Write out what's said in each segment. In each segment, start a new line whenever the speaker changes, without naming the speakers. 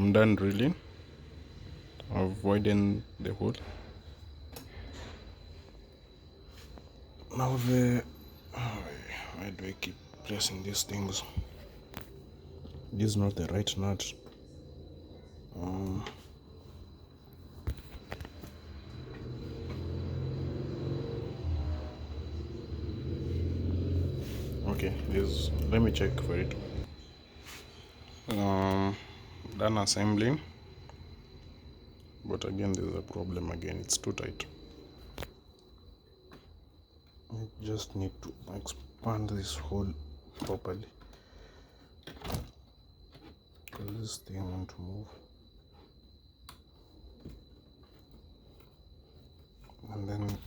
I'm done drilling. I've widened the hole. Now why do I keep pressing these things? This is not the right nut. Okay, let me check for it. Done assembling, but again there's a problem again, it's too tight. I just need to expand this hole properly, because this thing wants to move. And then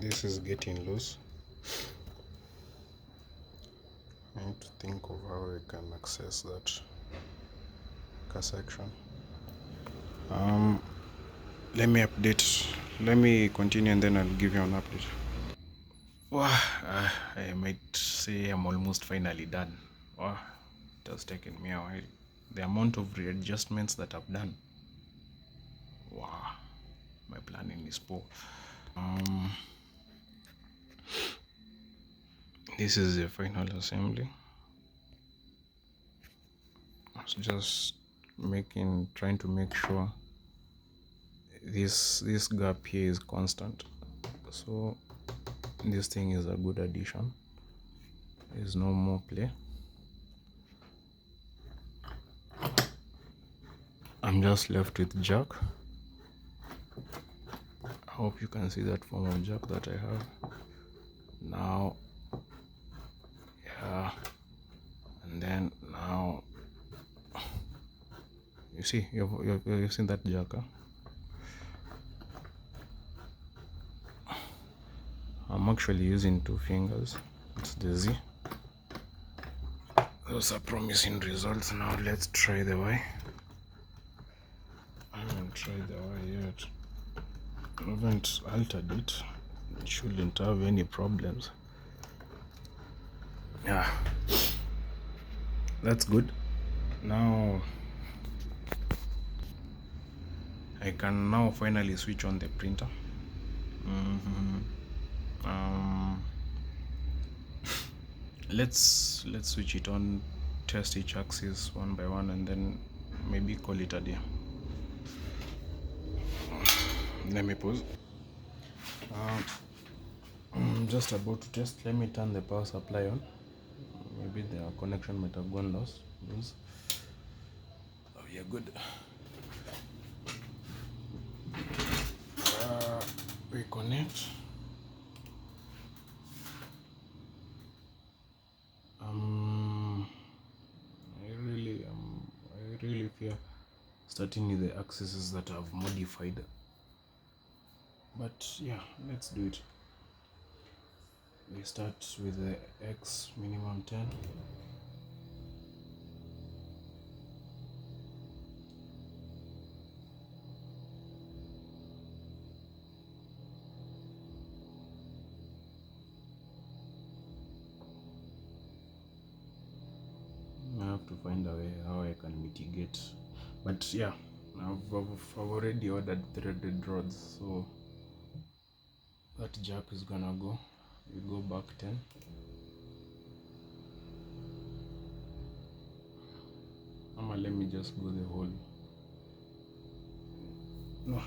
this is getting loose. I need to think of how I can access that section. Let me continue and then I'll give you an update. Wow, I might say I'm almost finally done. Wow, it has taken me a while. The amount of readjustments that I've done. Wow, my planning is poor. This is the final assembly. I was just trying to make sure this gap here is constant. So this thing is a good addition. There's no more play. I'm just left with jack. I hope you can see that form of jack that I have now. Yeah, and then now you see you've seen that jack, huh? I'm actually using 2 fingers. It's the Z. Those are promising results. Now let's try the Y. I haven't tried the Y yet. I haven't altered it. It shouldn't have any problems. Yeah, that's good. Now I can now finally switch on the printer. Let's switch it on, test each axis one by one, and then maybe call it a day. Let me pause. I'm just about to test. Let me turn the power supply on. Maybe the connection might have gone lost. Oh yeah, good. Reconnect. I really fear starting with the axes that I've modified. But yeah, let's do it. We start with the X minimum 10. I have to find a way how I can mitigate. But yeah, I've already ordered threaded rods, so that jack is gonna go. We go back 10. Let me just go the whole. No,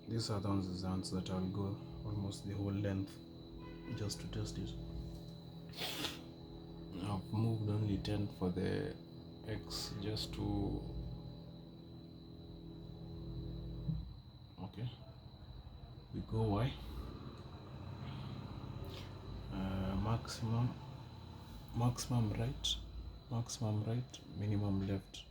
these are the ones that I'll go almost the whole length just to test it. I've moved only 10 for the X just to. Okay, we go Y. Maximum right, minimum left.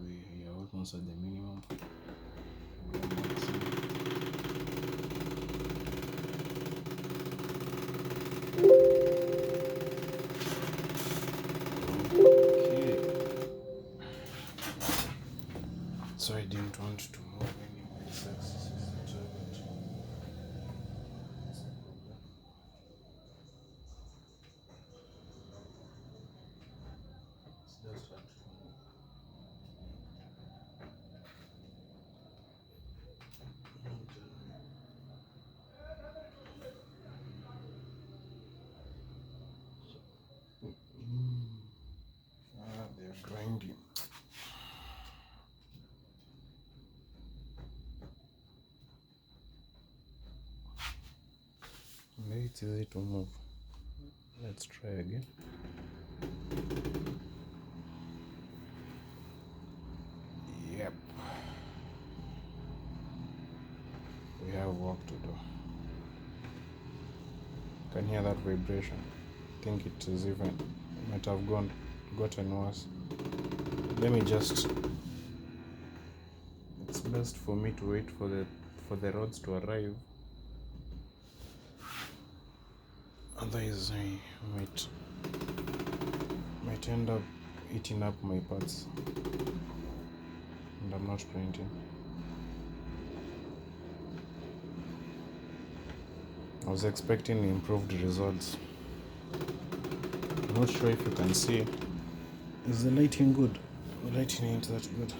We are almost at the minimum. Okay. So I didn't want to move any of these axes. just had to move. They're grinding. Maybe it's easy to move. Let's try again. Yep. We have work to do. Can hear that vibration. I think it is even might have gotten worse. Let me just. It's best for me to wait for the roads to arrive. Otherwise, I might end up eating up my parts, and I'm not printing. I was expecting improved results. I'm not sure if you can see. Is the lighting good? The lighting ain't that good.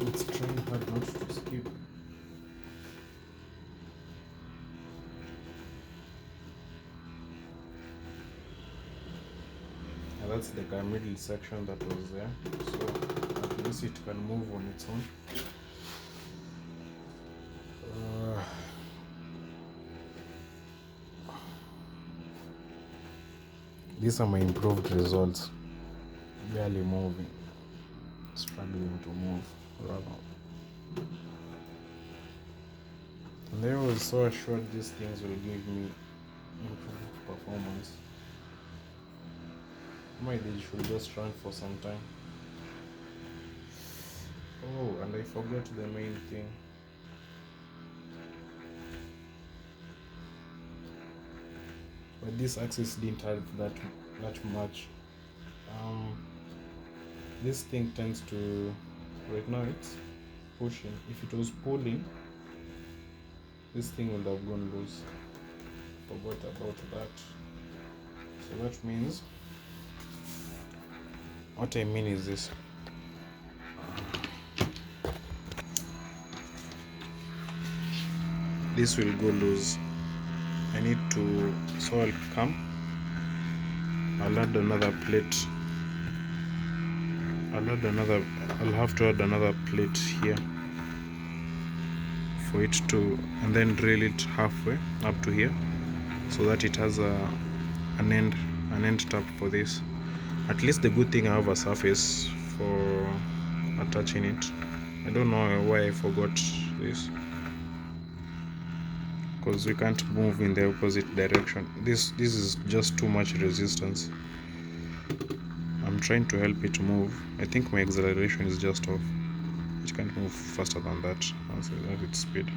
It's trying hard not to skip. And that's the middle section that was there, so at least it can move on its own. These are my improved results. Barely moving, struggling to move rather. And I was so assured these things will give me improved performance. Maybe they should just run for some time. Oh, and I forgot the main thing. But this axis didn't have that much. This thing tends to, right now it's pushing. If it was pulling, this thing would have gone loose. Forgot about that. So that means, what I mean is this. This will go loose. I need to, so I'll come. I'll add another plate. I'll have to add another plate here for it to, and then drill it halfway up to here, so that it has an end tap for this. At least the good thing I have a surface for attaching it. I don't know why I forgot this, because we can't move in the opposite direction. This is just too much resistance. I'm trying to help it move. I think my acceleration is just off. It can't move faster than that once I add its speed.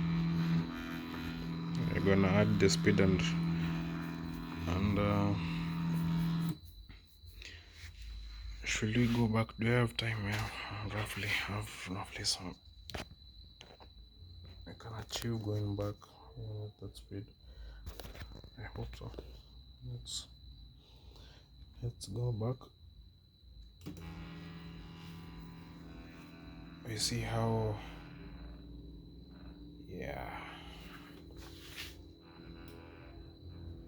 I'm gonna add the speed and should we go back? Do I have time? Yeah, roughly some. I can achieve going back at that speed. I hope so. Let's go back. We see how. Yeah.